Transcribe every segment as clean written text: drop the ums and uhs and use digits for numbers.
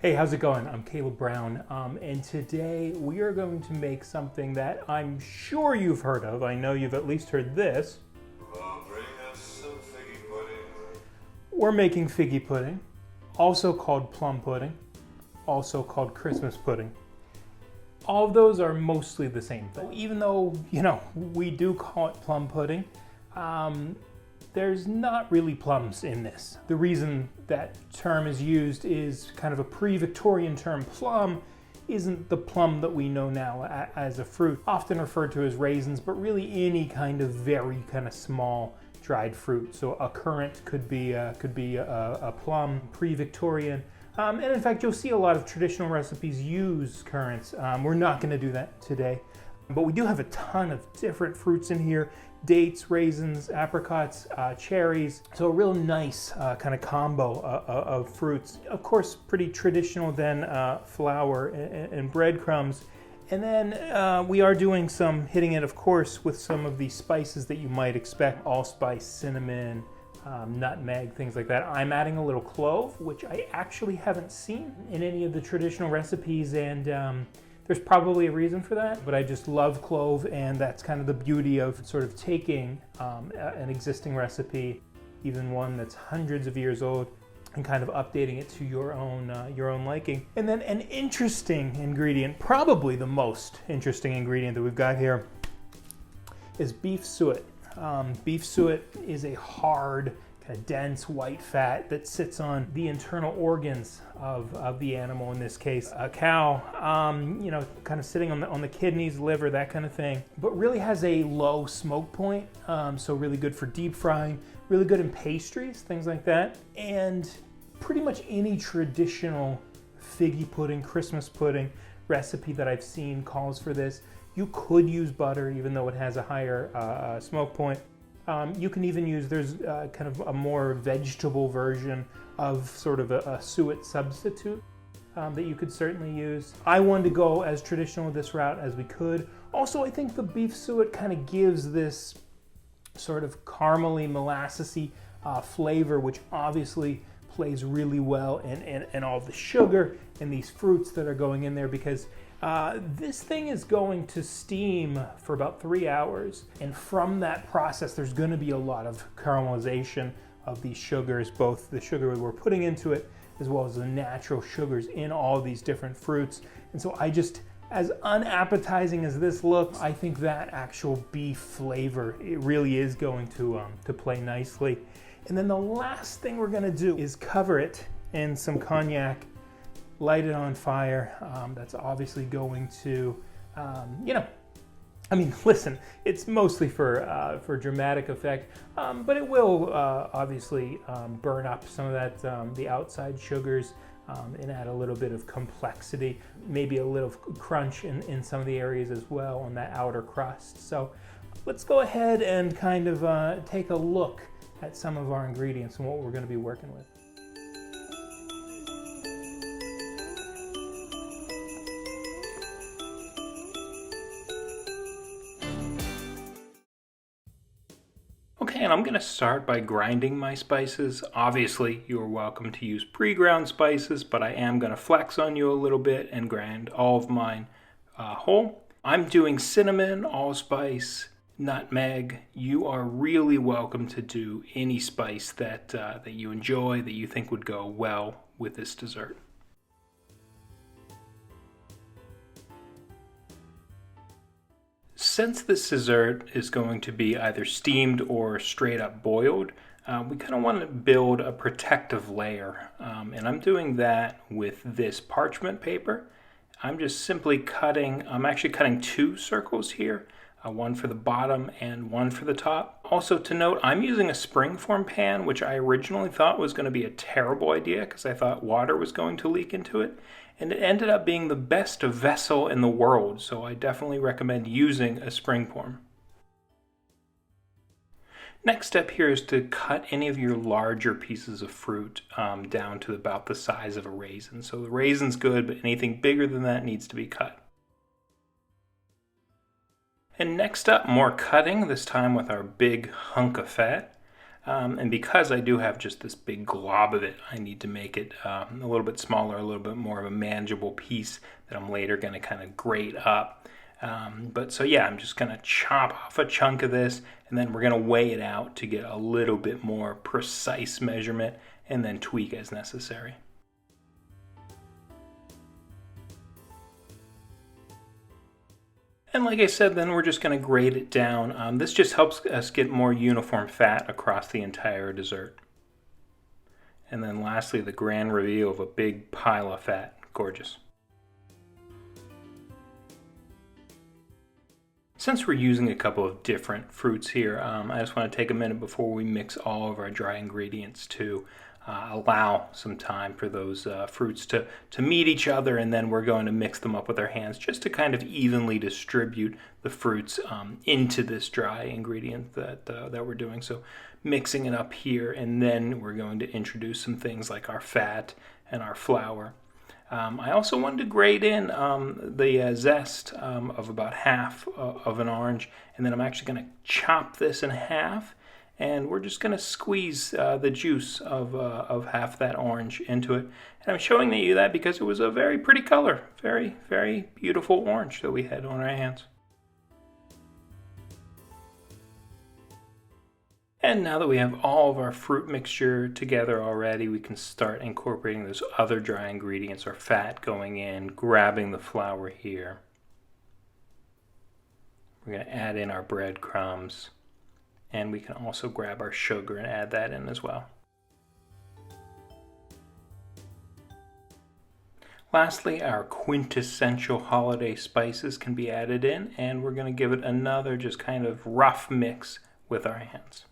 Hey, how's it going? I'm Caleb Brown, and today we are going to make something that I'm sure you've heard of. I know you've at least heard this. Bring us some figgy pudding. We're making figgy pudding, also called plum pudding, also called Christmas pudding. All of those are mostly the same thing. Even though, we do call it plum pudding, there's not really plums in this. The reason that term is used is kind of a pre-Victorian term. Plum isn't the plum that we know now as a fruit, often referred to as raisins, but really any kind of very kind of small dried fruit. So a currant could be a plum, pre-Victorian. And in fact, you'll see a lot of traditional recipes use currants. We're not going to do that today, but we do have a ton of different fruits in here. Dates, raisins, apricots, cherries. So a real nice kind of combo of fruits. Of course, pretty traditional then flour and breadcrumbs. And then we are doing hitting it of course with some of the spices that you might expect. Allspice, cinnamon, nutmeg, things like that. I'm adding a little clove, which I actually haven't seen in any of the traditional recipes, and there's probably a reason for that, but I just love clove, and that's kind of the beauty of sort of taking an existing recipe, even one that's hundreds of years old, and kind of updating it to your own liking. And then an interesting ingredient, probably the most interesting ingredient that we've got here, is beef suet. Beef suet is a hard, kind of dense white fat that sits on the internal organs of the animal, in this case a cow, kind of sitting on the kidneys, liver, that kind of thing, but really has a low smoke point, so really good for deep frying, really good in pastries, things like that. And pretty much any traditional figgy pudding, Christmas pudding recipe that I've seen calls for this. You could use butter, even though it has a higher smoke point. You can even use, there's kind of a more vegetable version of sort of a suet substitute that you could certainly use. I wanted to go as traditional with this route as we could. Also, I think the beef suet kind of gives this sort of caramely, molassesy flavor, which obviously plays really well in all the sugar and these fruits that are going in there, because this thing is going to steam for about 3 hours, and from that process there's going to be a lot of caramelization of these sugars, both the sugar we're putting into it as well as the natural sugars in all these different fruits. And so as unappetizing as this looks, I think that actual beef flavor, it really is going to play nicely. And then the last thing we're going to do is cover it in some cognac, light it on fire. That's obviously going to, listen, it's mostly for dramatic effect, but it will obviously burn up some of that, the outside sugars, and add a little bit of complexity, maybe a little crunch in some of the areas as well on that outer crust. So let's go ahead and kind of take a look at some of our ingredients and what we're going to be working with. Okay, and I'm going to start by grinding my spices. Obviously, you're welcome to use pre-ground spices, but I am going to flex on you a little bit and grind all of mine whole. I'm doing cinnamon, allspice, nutmeg. You are really welcome to do any spice that you enjoy, that you think would go well with this dessert. Since this dessert is going to be either steamed or straight up boiled, we kind of want to build a protective layer, and I'm doing that with this parchment paper. I'm actually cutting 2 circles here, one for the bottom and one for the top. Also to note, I'm using a springform pan, which I originally thought was going to be a terrible idea because I thought water was going to leak into it, and it ended up being the best vessel in the world, so I definitely recommend using a springform. Next step here is to cut any of your larger pieces of fruit down to about the size of a raisin. So the raisin's good, but anything bigger than that needs to be cut. And next up, more cutting, this time with our big hunk of fat. And because I do have just this big glob of it, I need to make it a little bit smaller, a little bit more of a manageable piece that I'm later going to kind of grate up. So yeah, I'm just going to chop off a chunk of this, and then we're going to weigh it out to get a little bit more precise measurement, and then tweak as necessary. And like I said, then we're just going to grate it down. This just helps us get more uniform fat across the entire dessert. And then lastly, the grand reveal of a big pile of fat. Gorgeous. Since we're using a couple of different fruits here, I just want to take a minute before we mix all of our dry ingredients to allow some time for those fruits to meet each other, and then we're going to mix them up with our hands just to kind of evenly distribute the fruits into this dry ingredient that we're doing. So mixing it up here, and then we're going to introduce some things like our fat and our flour. I also wanted to grate in the zest of about half of an orange, and then I'm actually going to chop this in half, and we're just going to squeeze the juice of half that orange into it. And I'm showing you that because it was a very pretty color, very, very beautiful orange that we had on our hands. And now that we have all of our fruit mixture together already, we can start incorporating those other dry ingredients, our fat going in, grabbing the flour here. We're going to add in our breadcrumbs, and we can also grab our sugar and add that in as well. Lastly, our quintessential holiday spices can be added in, and we're going to give it another just kind of rough mix with our hands.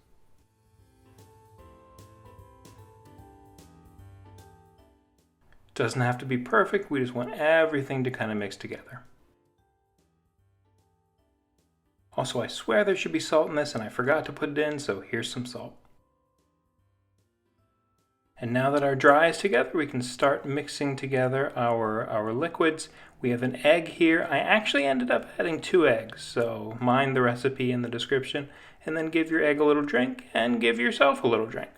Doesn't have to be perfect, we just want everything to kind of mix together. Also, I swear there should be salt in this, and I forgot to put it in, so here's some salt. And now that our dry is together, we can start mixing together our liquids. We have an egg here. I actually ended up adding 2 eggs, so mind the recipe in the description, and then give your egg a little drink, and give yourself a little drink.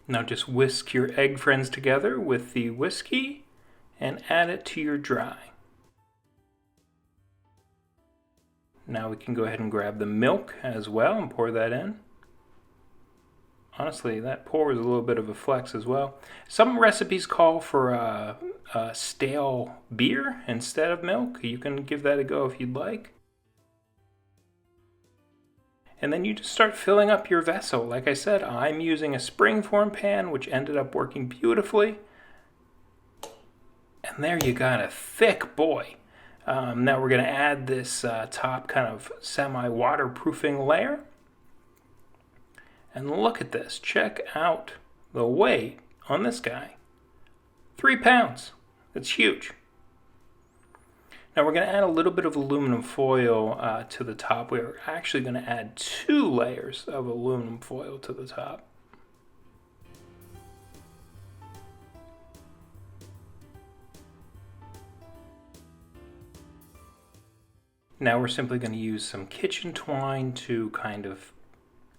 Now just whisk your egg friends together with the whiskey, and add it to your dry. Now we can go ahead and grab the milk as well and pour that in. Honestly, that pour is a little bit of a flex as well. Some recipes call for stale beer instead of milk. You can give that a go if you'd like. And then you just start filling up your vessel. Like I said, I'm using a springform pan, which ended up working beautifully. And there you got a thick boy. Now we're going to add this top kind of semi-waterproofing layer. And look at this. Check out the weight on this guy. 3 pounds. That's huge. Now we're going to add a little bit of aluminum foil to the top. We're actually going to add 2 layers of aluminum foil to the top. Now we're simply going to use some kitchen twine to kind of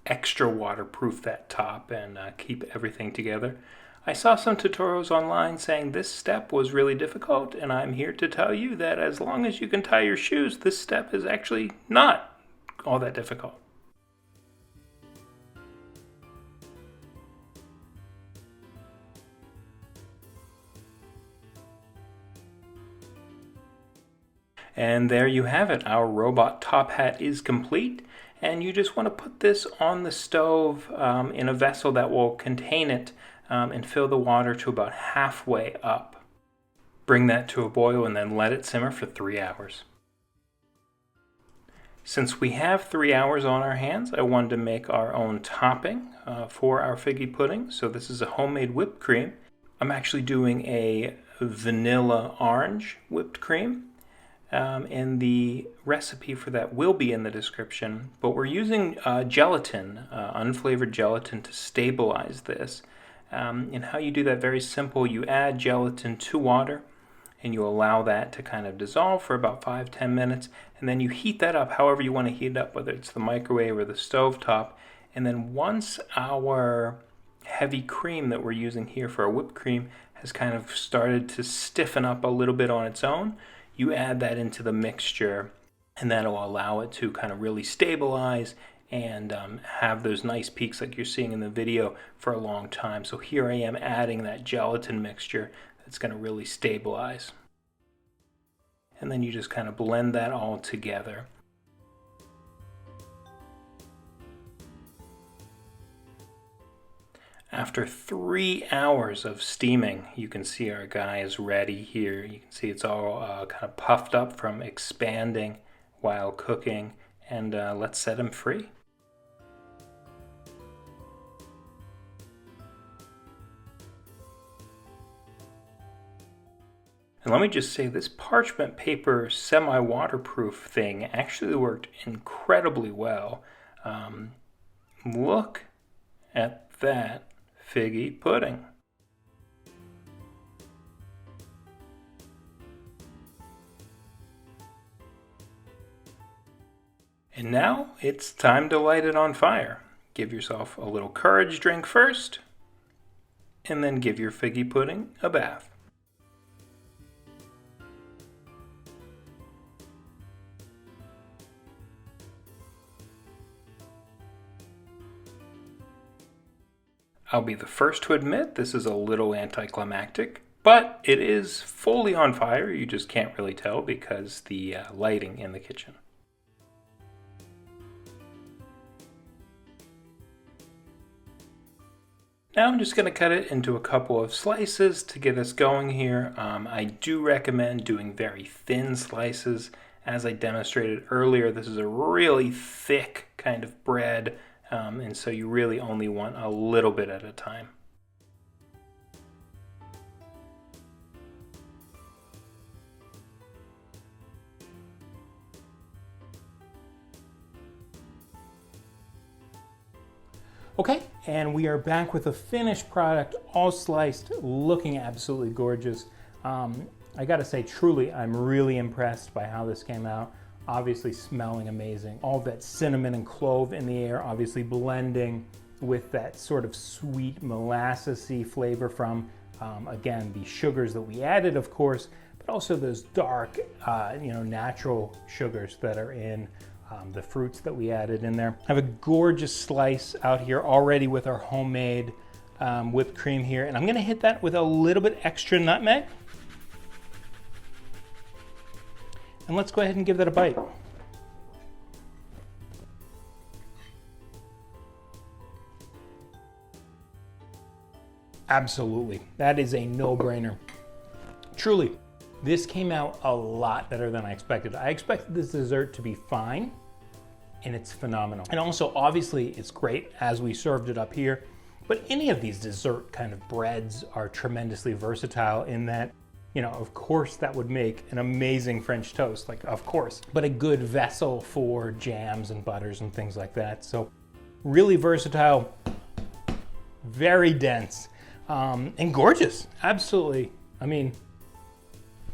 extra waterproof that top and keep everything together. I saw some tutorials online saying this step was really difficult, and I'm here to tell you that as long as you can tie your shoes, this step is actually not all that difficult. And there you have it. Our robot top hat is complete, and you just want to put this on the stove in a vessel that will contain it and fill the water to about halfway up. Bring that to a boil and then let it simmer for 3 hours. Since we have 3 hours on our hands, I wanted to make our own topping for our figgy pudding. So this is a homemade whipped cream. I'm actually doing a vanilla orange whipped cream. And the recipe for that will be in the description, but we're using gelatin, unflavored gelatin, to stabilize this. And how you do that, very simple. You add gelatin to water, and you allow that to kind of dissolve for about 5-10 minutes, and then you heat that up however you want to heat it up, whether it's the microwave or the stove top. And then once our heavy cream that we're using here for our whipped cream has kind of started to stiffen up a little bit on its own, you add that into the mixture, and that'll allow it to kind of really stabilize and have those nice peaks like you're seeing in the video for a long time. So here I am adding that gelatin mixture that's going to really stabilize. And then you just kind of blend that all together. After 3 hours of steaming, you can see our guy is ready here. You can see it's all kind of puffed up from expanding while cooking, and let's set him free. And let me just say, this parchment paper semi-waterproof thing actually worked incredibly well. Look at that figgy pudding. And now it's time to light it on fire. Give yourself a little courage drink first, and then give your figgy pudding a bath. I'll be the first to admit this is a little anticlimactic, but it is fully on fire. You just can't really tell because the lighting in the kitchen. Now I'm just going to cut it into a couple of slices to get us going here. I do recommend doing very thin slices. As I demonstrated earlier, this is a really thick kind of bread. And so you really only want a little bit at a time. Okay, and we are back with a finished product, all sliced, looking absolutely gorgeous. I gotta say, truly, I'm really impressed by how this came out. Obviously smelling amazing. All that cinnamon and clove in the air, obviously blending with that sort of sweet molassesy flavor from, again, the sugars that we added, of course, but also those dark, natural sugars that are in the fruits that we added in there. I have a gorgeous slice out here already with our homemade whipped cream here, and I'm gonna hit that with a little bit extra nutmeg. And let's go ahead and give that a bite. Absolutely, that is a no-brainer. Truly, this came out a lot better than I expected. I expected this dessert to be fine, and it's phenomenal. And also, obviously, it's great as we served it up here, but any of these dessert kind of breads are tremendously versatile in that, of course that would make an amazing French toast, like of course, but a good vessel for jams and butters and things like that. So really versatile, very dense, and gorgeous. Absolutely. I mean,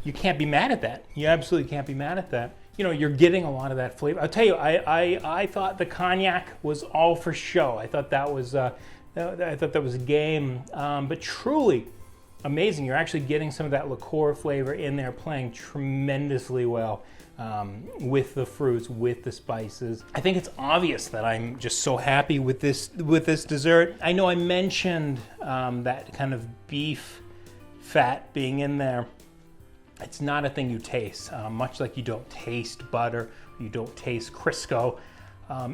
you can't be mad at that. You absolutely can't be mad at that. You're getting a lot of that flavor. I'll tell you, I thought the cognac was all for show. I thought that was a game, but truly amazing. You're actually getting some of that liqueur flavor in there, playing tremendously well with the fruits, with the spices. I think it's obvious that I'm just so happy with this dessert. I know I mentioned that kind of beef fat being in there. It's not a thing you taste, much like you don't taste butter, you don't taste Crisco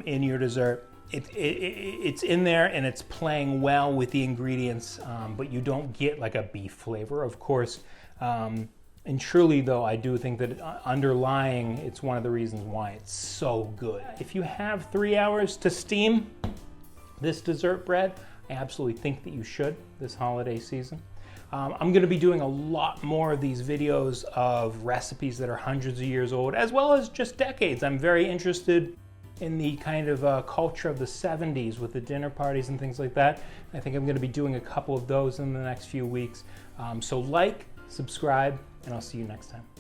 in your dessert. It's in there and it's playing well with the ingredients, but you don't get like a beef flavor, of course. And truly, though, I do think that underlying, it's one of the reasons why it's so good. If you have 3 hours to steam this dessert bread, I absolutely think that you should this holiday season. I'm going to be doing a lot more of these videos of recipes that are hundreds of years old, as well as just decades. I'm very interested in the kind of culture of the 70s with the dinner parties and things like that. I think I'm going to be doing a couple of those in the next few weeks. So like, subscribe, and I'll see you next time.